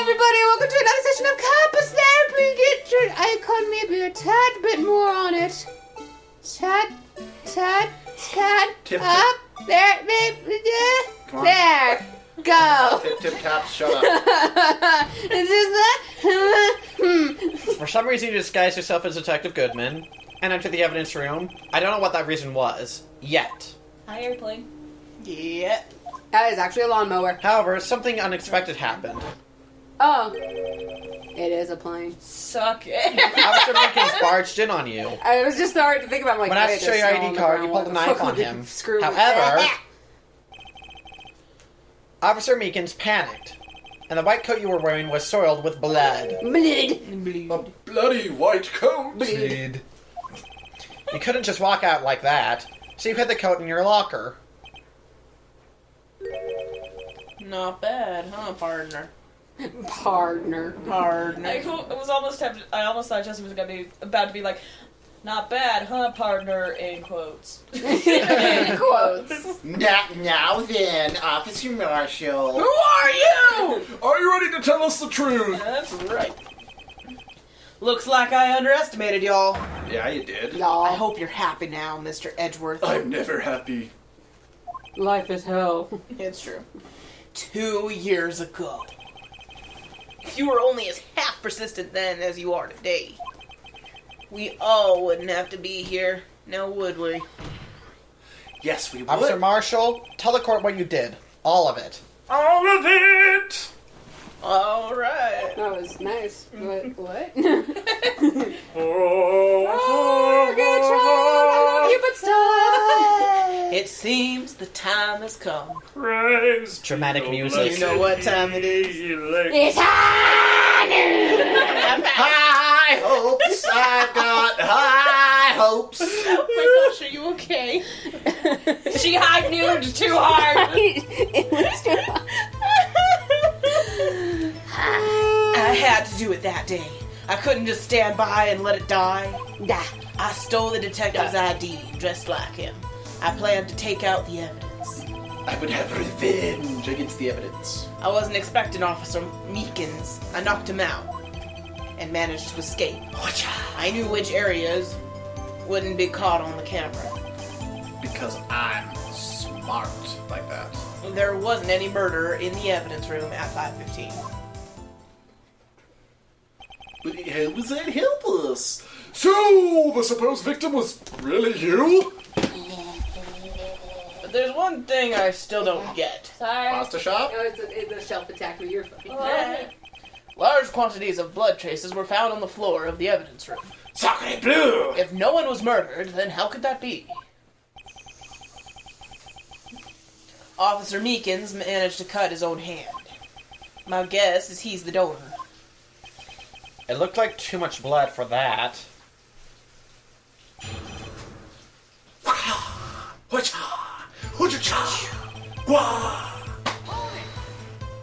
everybody, welcome to another session of Campus Therapy. Get your icon maybe a tad bit more on it. Tad, Tip, up, there, maybe, Come on. there, go. Tip, taps, shut up. Is this that? For some reason, you disguised yourself as Detective Goodman and entered the evidence room. I don't know what that reason was, yet. Hi, airplane. Yeah. That is actually a lawnmower. However, something unexpected happened. Oh. It is a plane. Suck it. Officer Meekins barged in on you. I was just starting to think about like, When I wait, asked to show there's your snow ID on the card, ground. you pulled a What the knife fuck on would him. screw with However, that? Officer Meekins panicked, and the white coat you were wearing was soiled with blood. Bleed. A bloody white coat. Bleed. You couldn't just walk out like that, so you hid the coat in your locker. Not bad, huh, partner? Partner. I almost thought Jesse was about to be like, not bad, huh, partner, in quotes. In quotes. Now then, Officer Marshal. Who are you? Are you ready to tell us the truth? That's right. Looks like I underestimated y'all. Yeah, you did. I Y'all. hope you're happy now, Mr. Edgeworth. I'm never happy. Life is hell. It's true. 2 years ago. You were only as half persistent then as you are today. We all wouldn't have to be here, now would we? Yes, we would. Officer Marshall, tell the court what you did. All of it. All of it! Alright. That was nice. What? Oh, good job. I love you, but stop. It seems the time has come. Praise Dramatic the music. You know what time it is? It's high noon. High hopes, I've got high hopes. Oh my gosh, are you okay? She high nooned too hard. It was too I had to do it that day. I couldn't just stand by and let it die. Yeah. I stole the detective's ID, dressed like him. I planned to take out the evidence. I would have revenge against the evidence. I wasn't expecting Officer Meekins. I knocked him out and managed to escape. I knew which areas wouldn't be caught on the camera. Because I'm smart like that. There wasn't any murder in the evidence room at 5:15. But how does that help us? So, the supposed victim was really you? But there's one thing I still don't get. Sorry. Pasta shop? No, it's a shelf attack with your fucking. Large quantities of blood traces were found on the floor of the evidence room. Sacre bleu! If no one was murdered, then how could that be? Officer Meekins managed to cut his own hand. My guess is he's the donor. It looked like too much blood for that.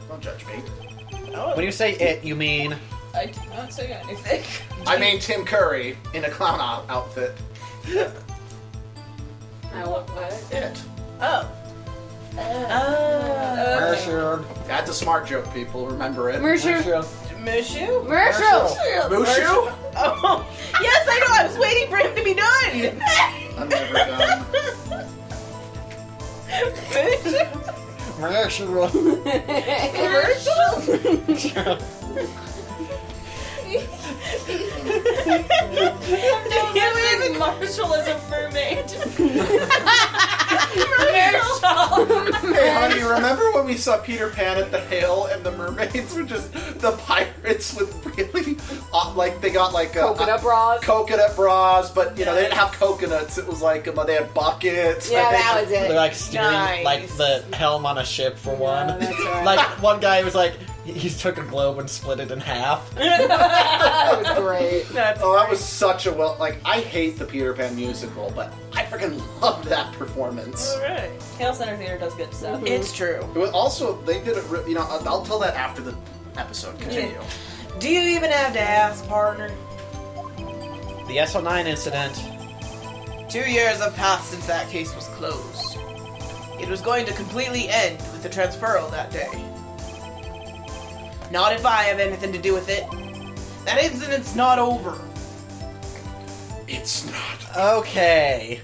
Don't judge me. When you say it, you mean... I did not say anything. I mean Tim Curry in a clown outfit. What? It. Oh. Marshall. That's a smart joke, people. Remember it. Marshall. Mushu? Marshall. Mushu? Oh, yes, I know. I was waiting for him to be done. I'm never done. Marshall. Commercial? You Marshall is a mermaid. Marshall. Hey, honey, remember when we saw Peter Pan at the hill and the mermaids were just the pirates with really, they got Coconut bras. coconut bras, but you know they didn't have coconuts. It was like they had buckets. Yeah, that was They're it. like steering Nice. like the helm on a ship for one. that's right. Like one guy was like, he took a globe and split it in half. That was great. That's Oh, that was such a I hate the Peter Pan musical, but I freaking loved that performance. alright. Hale Center Theater does good stuff. It's true. It was also, they did it, I'll tell that after the episode. Continue. Do you even have to ask, partner? The SO9 incident. 2 years have passed since that case was closed. It was going to completely end with the transferal that day. Not if I have anything to do with it. That incident's not over. It's not. Okay.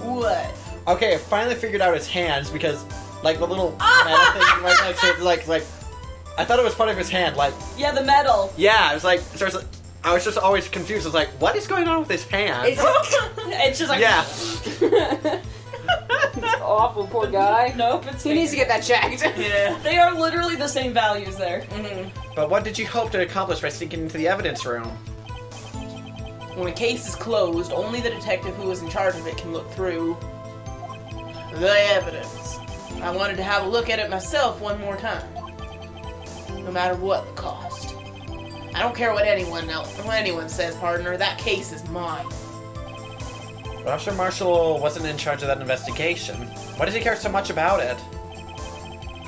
What? Okay, I finally figured out his hands because, like, the little metal thing, like, I thought it was part of his hand, like... Yeah, the metal. Yeah, it was like, so I was just always confused. I was like, what is going on with his hand? It's just like... Yeah. It's awful, poor guy. Nope, it's He needs to get that checked. Yeah. They are literally the same values there. Mm-hmm. But what did you hope to accomplish by sneaking into the evidence room? When a case is closed, only the detective who was in charge of it can look through the evidence. I wanted to have a look at it myself one more time. No matter what the cost. I don't care what anyone says, partner. That case is mine. But Officer Marshall wasn't in charge of that investigation. Why does he care so much about it?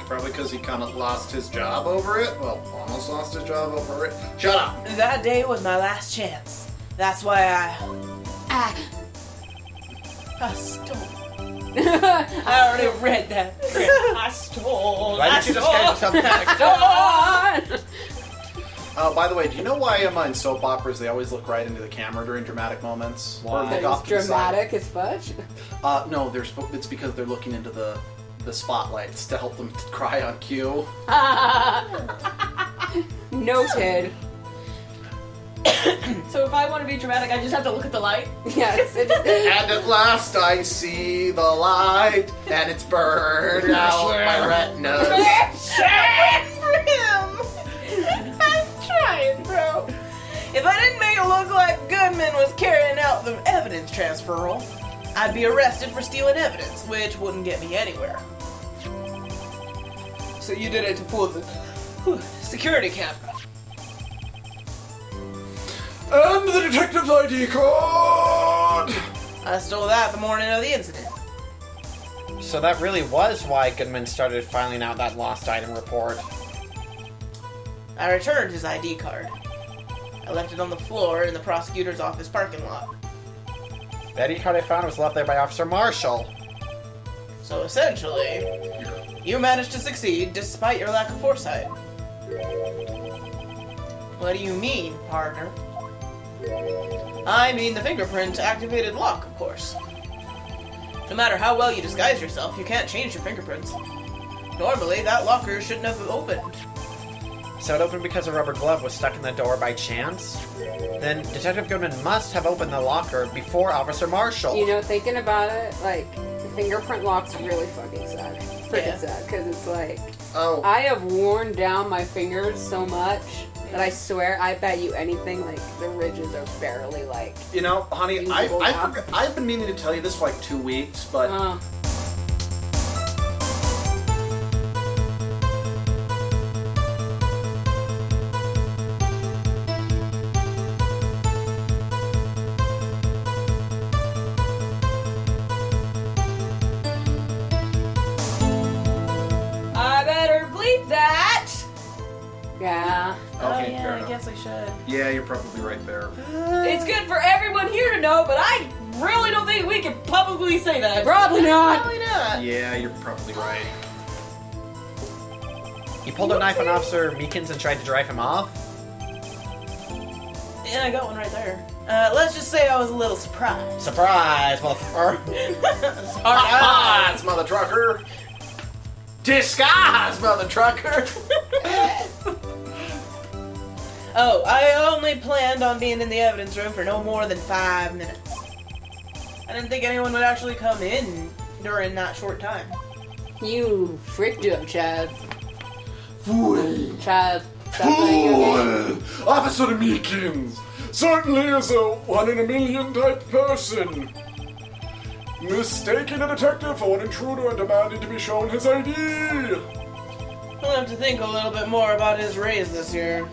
Probably because he kind of lost his job over it. Well, almost lost his job over it. Shut up! That day was my last chance. That's why I stole. I already read that. I stole. Why didn't you just get yourself By the way, do you know why in soap operas they always look right into the camera during dramatic moments? Why? Or look It's off to the side? dramatic as fudge. No, it's because they're looking into the spotlights to help them cry on cue. Noted. So if I want to be dramatic, I just have to look at the light? Yes. It is. And at last I see the light, and it's burned out my retinas. For him. I'm trying, bro. If I didn't make it look like Goodman was carrying out the evidence transferal, I'd be arrested for stealing evidence, which wouldn't get me anywhere. So you did it to fool the security camera. And the detective's ID card! I stole that the morning of the incident. So that really was why Goodman started filing out that lost item report. I returned his ID card. I left it on the floor in the prosecutor's office parking lot. The ID card I found was left there by Officer Marshall. So essentially, you managed to succeed despite your lack of foresight. What do you mean, partner? I mean the fingerprint-activated lock, of course. No matter how well you disguise yourself, you can't change your fingerprints. Normally, that locker shouldn't have opened. So it opened because a rubber glove was stuck in the door by chance? Then Detective Goodman must have opened the locker before Officer Marshall. You know, thinking about it, like, the fingerprint lock's really fucking sad. Freaking Yeah. sad, because it's like, Oh, I have worn down my fingers so much that I swear, I bet you anything, like, the ridges are barely, like, you know, honey, Usable now. I've been meaning to tell you this for like 2 weeks, but I better bleep that! yeah. okay, fair enough. guess I should. Yeah, you're probably right there. It's good for everyone here to know, but I really don't think we can publicly say that. Probably not. Probably not. Yeah, you're probably right. He pulled a knife on Officer Meekins and tried to drive him off? Yeah, I got one right there. Let's just say I was a little surprised. Surprise, motherfucker! Surprise, mother trucker! Disguise, mother trucker! Oh, I only planned on being in the evidence room for no more than 5 minutes. I didn't think anyone would actually come in during that short time. You fricked him, Chad. Fool! Chad, stop playing your game. Fool! Officer Meekins certainly is a one-in-a-million type person. Mistaking a detective for an intruder and demanding to be shown his ID. I'll have to think a little bit more about his raise this year.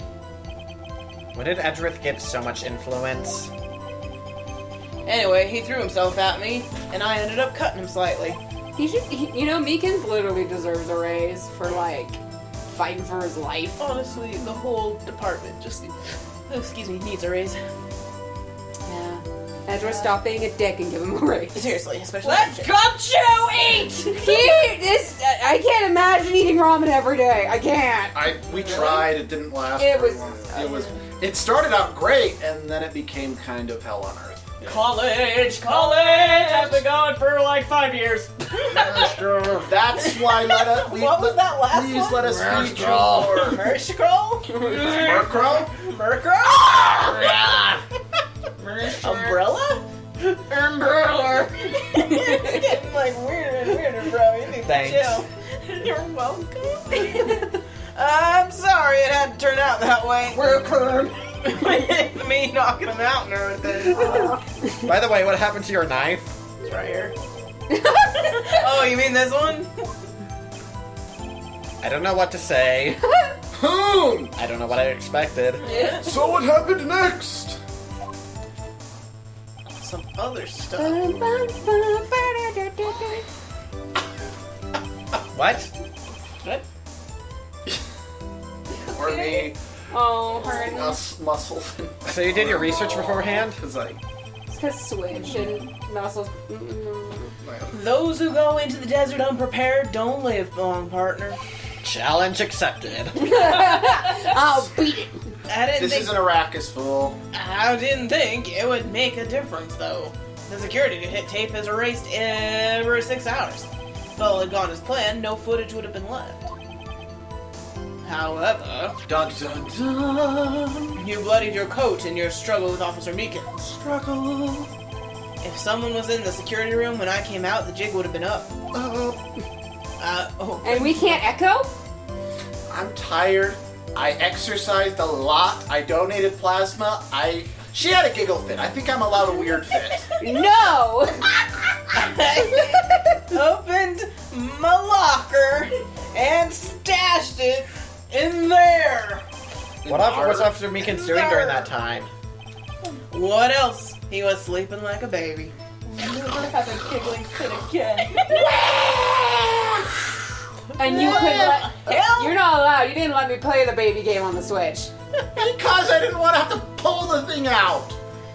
When did Edgeworth get so much influence? Anyway, he threw himself at me, and I ended up cutting him slightly. You know, Meekins literally deserves a raise for, like, fighting for his life. Honestly, the whole department just, needs a raise. Yeah. Ezra, stop being a dick and give him a raise. Seriously, especially. Let Gumshoe eat! I can't imagine eating ramen every day. I can't. We tried. It didn't last. It very was- long. It started out great, and then it became kind of hell on earth. College! I've been going for like 5 years. That's why What was that last please one? let us feed you more. Marshal? Murkrow? Murkrow? Umbrella? Umbrella. It's getting like weirder and weirder, bro. You need Thanks. to chill. You're welcome. I'm sorry it had to turn out that way. Welcome. Me knocking him out and everything. By the way, what happened to your knife? It's right here. Oh, you mean this one? I don't know what to say. I don't know what I expected. So what happened next? Some other stuff. What? What? Or me, Oh, her. muscles. So you did your research beforehand? Because like, It's because Switch and muscles. Those who go into the desert unprepared don't live long, partner. Challenge accepted. I'll beat it. this is an Arrakis fool. I didn't think it would make a difference, though. The security tape has erased every 6 hours. If all had gone as planned, no footage would have been left. However, Dun dun dun. you bloodied your coat in your struggle with Officer Meekin. Struggle. If someone was in the security room when I came out, the jig would have been up. And we can't echo? I'm tired. I exercised a lot. I donated plasma. She had a giggle fit. I think I'm allowed a weird fit. No! Opened my locker and stashed it in there. What was Officer Meekins doing during that time? What else? He was sleeping like a baby. Never have a giggling fit again. And you couldn't let. You're not allowed. You didn't let me play the baby game on the Switch. Because I didn't want to have to pull the thing out.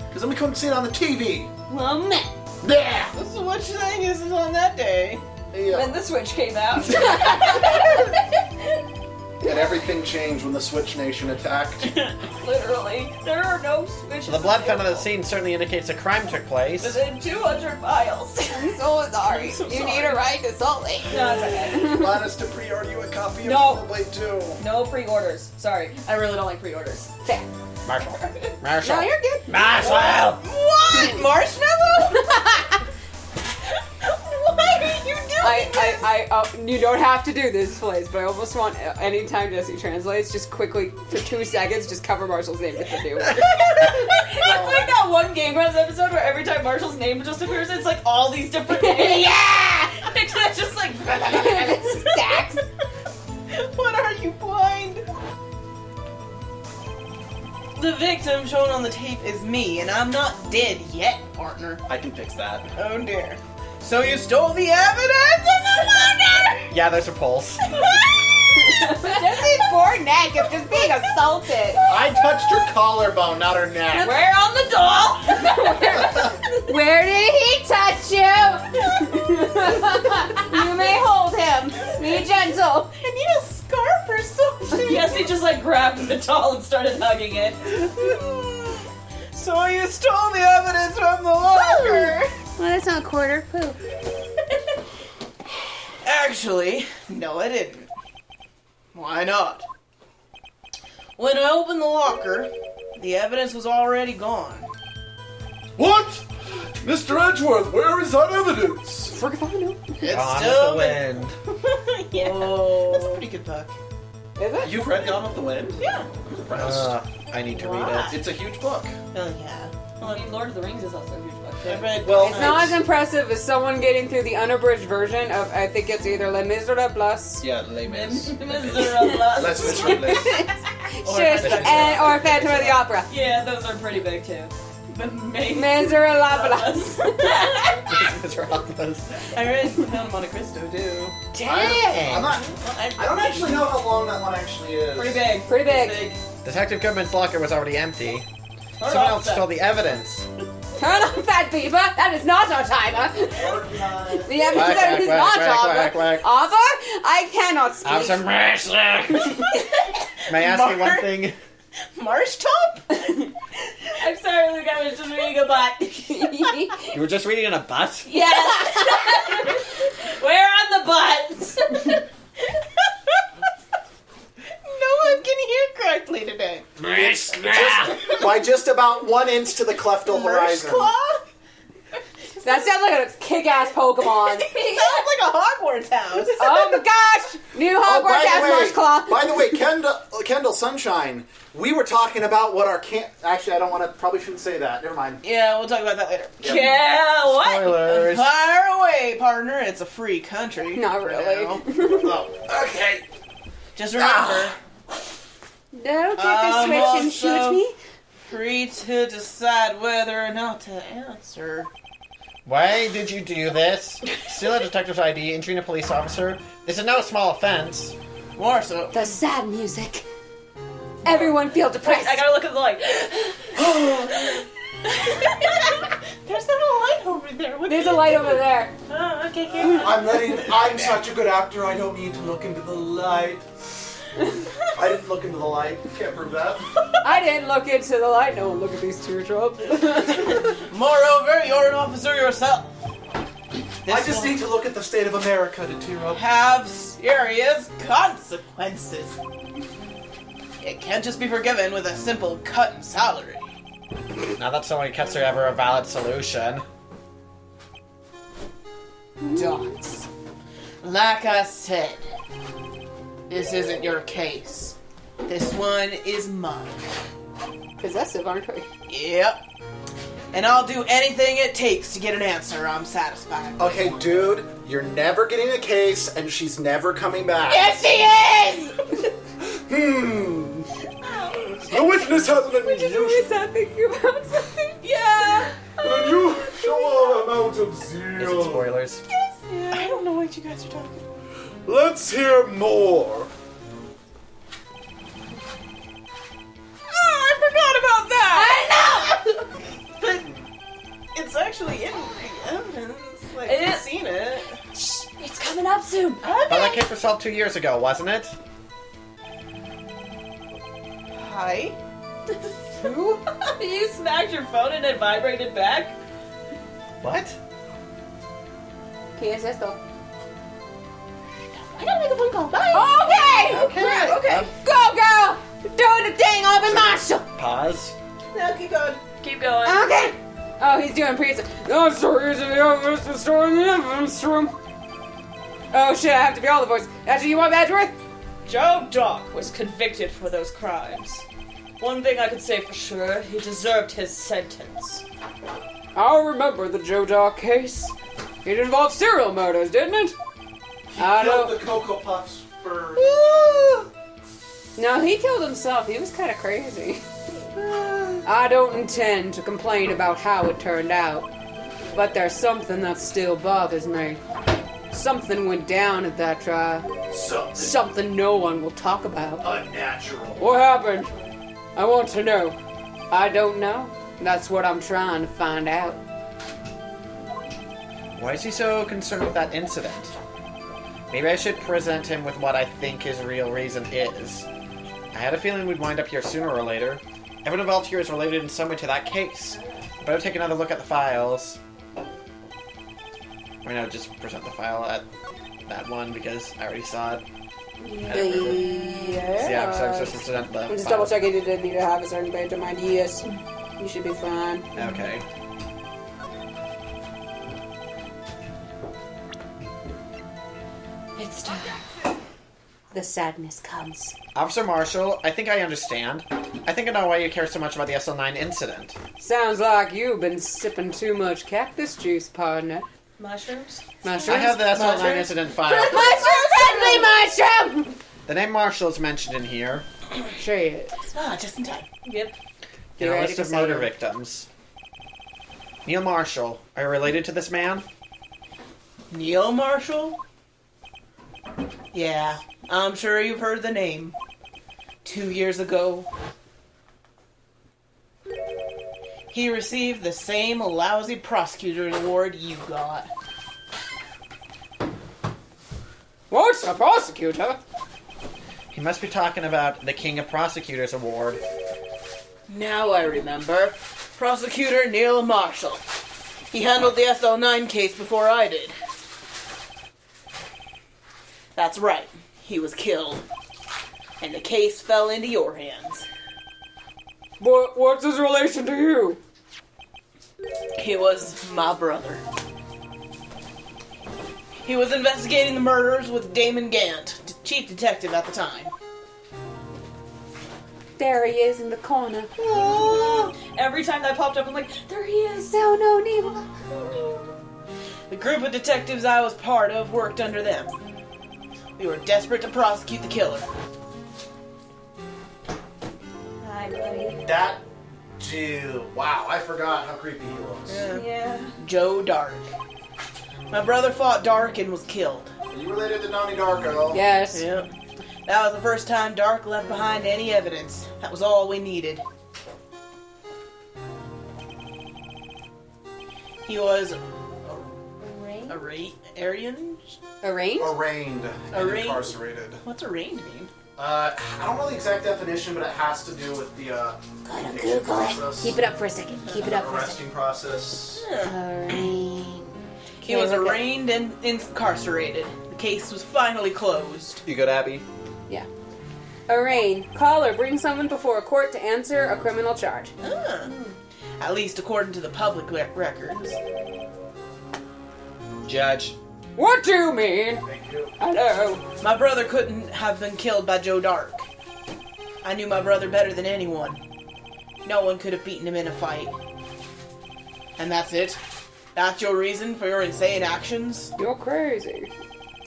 Because then we couldn't see it on the TV. Well, man. Yeah. So what you think is on that day? When the Switch came out. And everything changed when the Switch Nation attacked. Literally. There are no Switches. The blood found on the scene certainly indicates a crime took place. Within 200 miles. I'm so sorry. I'm so You sorry. need a ride to Salt Lake. No, it's okay. Want us to pre-order you a copy of No. Soul Blade 2. No pre-orders. Sorry. I really don't like pre-orders. Fair. Marshall. No, Marshall. you're good. Marshall! What? Marshmallow? Why are you doing You don't have to do this, please, but I almost want anytime Jesse translates, just quickly for 2 seconds, just cover Marshall's name with the new. It's like that one Game Grumps episode where every time Marshall's name just appears, it's like all these different names. Yeah! It's just like Stacks. What are you, blind? The victim shown on the tape is me, and I'm not dead yet, partner. I can fix that. Oh dear. So you stole the evidence in the locker? Yeah, there's a pulse. Jesse's poor neck is just being assaulted. I touched her collarbone, not her neck. where on the doll? Where did he touch you? You may hold him. Be gentle. I need a scarf or something. Yes, he just like grabbed the doll and started hugging it. So you stole the evidence from the locker? Well, that's not quarter poop. Actually, no I didn't. Why not? When I opened the locker, the evidence was already gone. What? Mr. Edgeworth, where is that evidence? It's Gone still with the wind. Yeah, Oh. that's a pretty good book. Is it? You've read Gone with the Wind? Yeah. I need to read it. It's a huge book. Oh yeah. I mean, Lord of the Rings is also a huge book. I read. Well, It's not as impressive as someone getting through the unabridged version of, I think it's either Les Miserables, Yeah, Les Mis. Miserables. Les Miserables. Shush, or Phantom of the Opera. Yeah, those are pretty big too. But maybe. Miserables. I read Count of Monte Cristo too. I'm not, I don't actually know how long that one actually is. Pretty big. Pretty big. Big. Detective Goodman's locker was already empty. Start Someone off else then. stole the evidence. Turn off that beeper. That is not our timer. The episode is not quack, over. quack. Arthur, I cannot speak. Officer Marshall! May I ask you one thing? Marsh top? I'm sorry, Luke. I was just reading a butt. You were just reading in a butt? Yes. Where on the butt? No one can hear correctly today. By just about 1 inch to the cleftal horizon. Marshclaw? That sounds like a kick-ass Pokemon. Sounds like a Hogwarts house. Oh my gosh! New Hogwarts has Marshclaw. By the way, Kendall Sunshine, we were talking about what our Actually, I don't want to. Probably shouldn't say that. Never mind. Yeah, we'll talk about that later. Yeah, what? Spoilers. Fire away, partner. It's a free country. Not really. Oh, okay. Just remember, Don't get the switch and shoot me. free to decide whether or not to answer. Why did you do this? Steal a detective's ID, injuring a police officer. This is no small offense. More so. The sad music. Everyone feel depressed. I gotta look at the light. There's not a light over there. What There's a light over there. Oh, okay, good. I'm such a good actor. I don't need to look into the light. I didn't look into the light. Can't prove that. I didn't look into the light. No one look at these teardrops. Moreover, you're an officer yourself. I just need to look at the state of America to tear up. Have serious consequences. It can't just be forgiven with a simple cut in salary. Now that's only cuts are ever a valid solution. Dots. Like I said, this isn't your case. This one is mine. Possessive, aren't we? Yep. And I'll do anything it takes to get an answer I'm satisfied with. Okay, dude, you're never getting a case, and she's never coming back. Yes, she is! The witness has an unusual Stop thinking about something. Yeah! amount of Is it zeal. spoilers? I don't know what you guys are talking about. Let's hear more. Oh, I forgot about that! I know! But it's actually in the evidence. Like, It I've is. seen it. Shh, it's coming up soon. But that case was solved 2 years ago, wasn't it? Hi? Who? You smacked your phone and it vibrated back? What? ¿Qué es esto? I gotta make a phone call. Bye! Okay! Okay. Go, girl! Do the thing over Marshall! Pause. No, keep going. Keep going. Okay! Oh, he's doing pizza. That's the reason the evidence was stored in the evidence room. Oh shit, I have to be all the voice. Actually, you want Badgeworth? Joe Dock was convicted for those crimes. One thing I can say for sure, he deserved his sentence. I'll remember the Joe Dock case. It involved serial murders, didn't it? I Killed don't... the Cocoa Puffs for... No, he killed himself. He was kind of crazy. I don't intend to complain about how it turned out, but there's something that still bothers me. Something went down at that trial. Something no one will talk about. unnatural. What happened? I want to know. I don't know. That's what I'm trying to find out. Why is he so concerned with that incident? Maybe I should present him with what I think his real reason is. I had a feeling we'd wind up here sooner or later. Everyone involved here is related in some way to that case. Better take another look at the files. Or no, just present the file at that one because I already saw it. Yeah, I'm supposed to present the I'm just file. double checking you didn't need to have a certain page of mind. Yes. You should be fine. Okay. It's time. The sadness comes. Officer Marshall, I think I understand. I think I know why you care so much about the SL9 incident. Sounds like you've been sipping too much cactus juice, partner. Mushrooms? Mushrooms? I have the SL9 Mushrooms? incident file. Mushroom! Mushroom! The name Marshall is mentioned in here. Sure is. Ah, just in time. Yep. In You a ready list to of say murder it? victims. Neil Marshall, are you related to this man? Neil Marshall? Yeah, I'm sure you've heard the name. 2 years ago, He received the same lousy prosecutor's award you got. What? A prosecutor? He must be talking about the King of Prosecutors Award. Now I remember. Prosecutor Neil Marshall. He handled the SL9 case before I did. That's right. He was killed. And the case fell into your hands. What's his relation to you? He was my brother. He was investigating the murders with Damon Gant, chief detective at the time. There he is in the corner. Every time that popped up, I'm like, there he is. No, Neil. The group of detectives I was part of worked under them. We were desperate to prosecute the killer. Hi, buddy. That dude. Wow, I forgot how creepy he was. Yeah. Joe Dark. My brother fought Dark and was killed. Are you related to Donnie Darko? Yes. Yep. That was the first time Dark left behind any evidence. That was all we needed. He was Aryan? Arranged? Arraigned and Arraigned. incarcerated. What's arraigned mean? I don't know the exact definition, but it has to do with the conviction process. Keep it up for a second. Keep it up for a arresting process. second. He was arraigned and incarcerated. The case was finally closed. You good, Abby? Yeah. Arraign. Call or bring someone before a court to answer a criminal charge. At least according to the public records. Judge. What do you mean? Thank you. Hello. My brother couldn't have been killed by Joe Dark. I knew my brother better than anyone. No one could have beaten him in a fight. And that's it? That's your reason for your insane actions? You're crazy.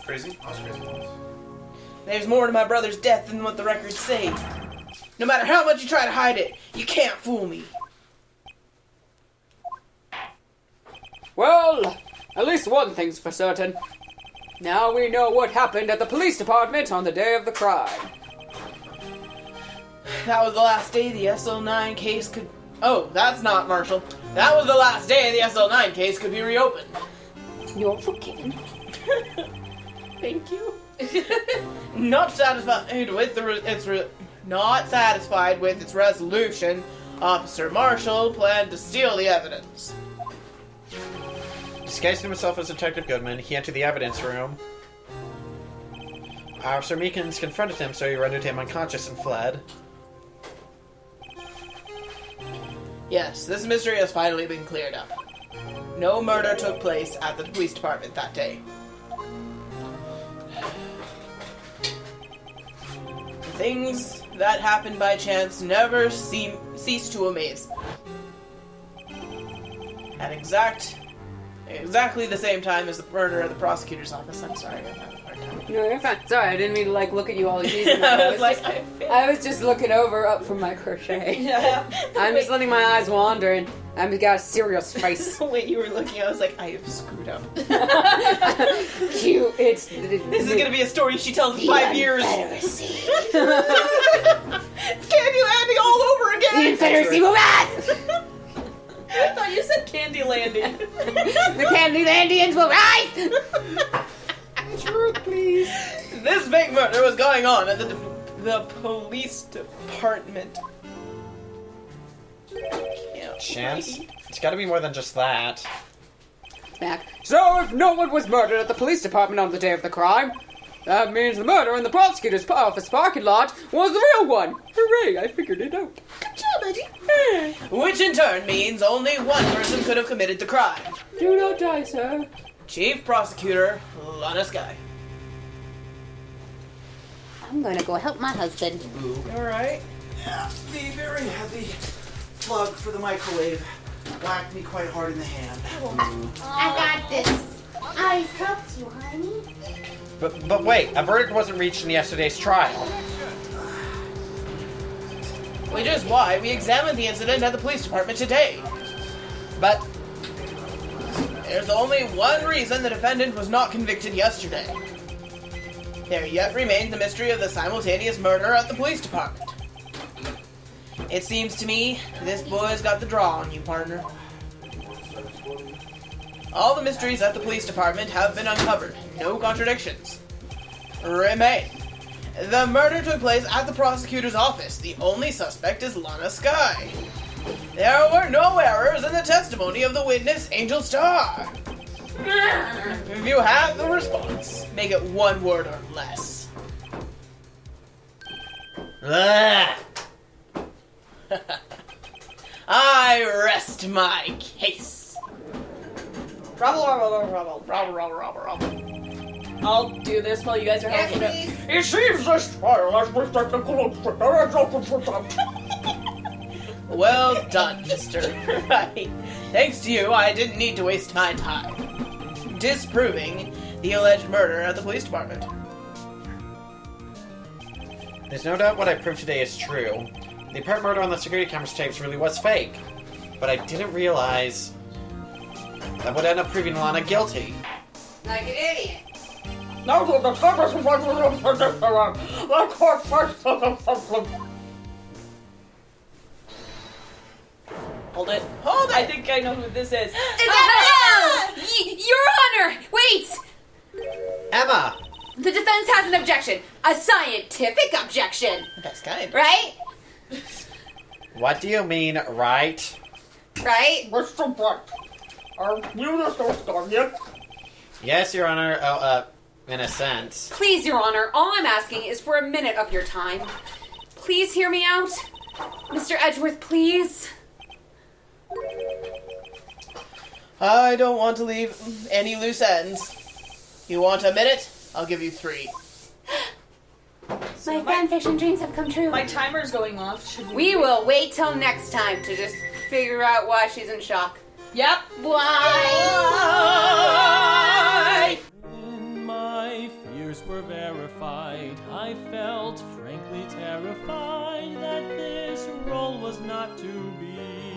Crazy? I was crazy. There's more to my brother's death than what the records say. No matter how much you try to hide it, you can't fool me. Well, at least one thing's for certain. Now we know what happened at the police department on the day of the crime. That was the last day the SL9 case could... Oh, that's not Marshall. That was the last day the SL9 case could be reopened. You're forgiven. Thank you. Not satisfied with its resolution, Officer Marshall planned to steal the evidence. Disguising himself as Detective Goodman, he entered the evidence room. Officer Meekins confronted him, so he rendered him unconscious and fled. Yes, this mystery has finally been cleared up. No murder took place at the police department that day. Things that happen by chance never cease to amaze me. At exactly the same time as the murder at the prosecutor's office. I'm sorry, I'm having a hard time. No, you're fine. Sorry, I didn't mean to look at you all easy. I was just looking up from my crochet. Yeah. I'm just letting my eyes wander, and I've got a serious face. Wait, you were looking, I was like, I have screwed up. Cute. This is gonna be a story she tells in 5 years. Confederacy. It's Candy Landing all over The again! Confederacy will rise! I thought you said Candy Landing. The Candylandians will rise! Truth, please. This big murder was going on at the police department. Chance? It's gotta be more than just that. Back. So, if no one was murdered at the police department on the day of the crime, that means the murder in the prosecutor's office parking lot was the real one. Hooray, I figured it out. Good job, Eddie. Which in turn means only one person could have committed the crime. Do not die, sir. Chief Prosecutor Lana Sky. I'm gonna go help my husband. Alright. Yeah, the very heavy plug for the microwave whacked me quite hard in the hand. I got this. I helped you, honey. But wait, a verdict wasn't reached in yesterday's trial. Which is why we examined the incident at the police department today. But There's only one reason the defendant was not convicted yesterday. There yet remains the mystery of the simultaneous murder at the police department. It seems to me this boy's got the draw on you, partner. All the mysteries at the police department have been uncovered. No contradictions remain. The murder took place at the prosecutor's office. The only suspect is Lana Skye. There were no errors in the testimony of the witness, Angel Star. If you have the response, make it one word or less. I rest my case. Rubble. I'll do this while you guys are helping it. It seems this trial has been taken closer. Well done, mister. Right. Thanks to you, I didn't need to waste my time disproving the alleged murder at the police department. There's no doubt what I proved today is true. The apparent murder on the security camera tapes really was fake. But I didn't realize that would end up proving Lana guilty. Like an idiot. Now that the time is the court first. Hold it. Hold it! I think I know who this is. Your Honor! Wait! Emma! The defense has an objection. A scientific objection. That's kind. Right? What do you mean, right? Right? Mr. Wright, are you the source yet? Yes, Your Honor. Oh, in a sense. Please, Your Honor, all I'm asking is for a minute of your time. Please hear me out. Mr. Edgeworth, please. I don't want to leave any loose ends. You want a minute? I'll give you 3. My fanfiction dreams have come true. My timer's going off. Should We will wait till next time to just figure out why she's in shock. Yep. Why? When my fears were verified, I felt frankly terrified that this role was not to be.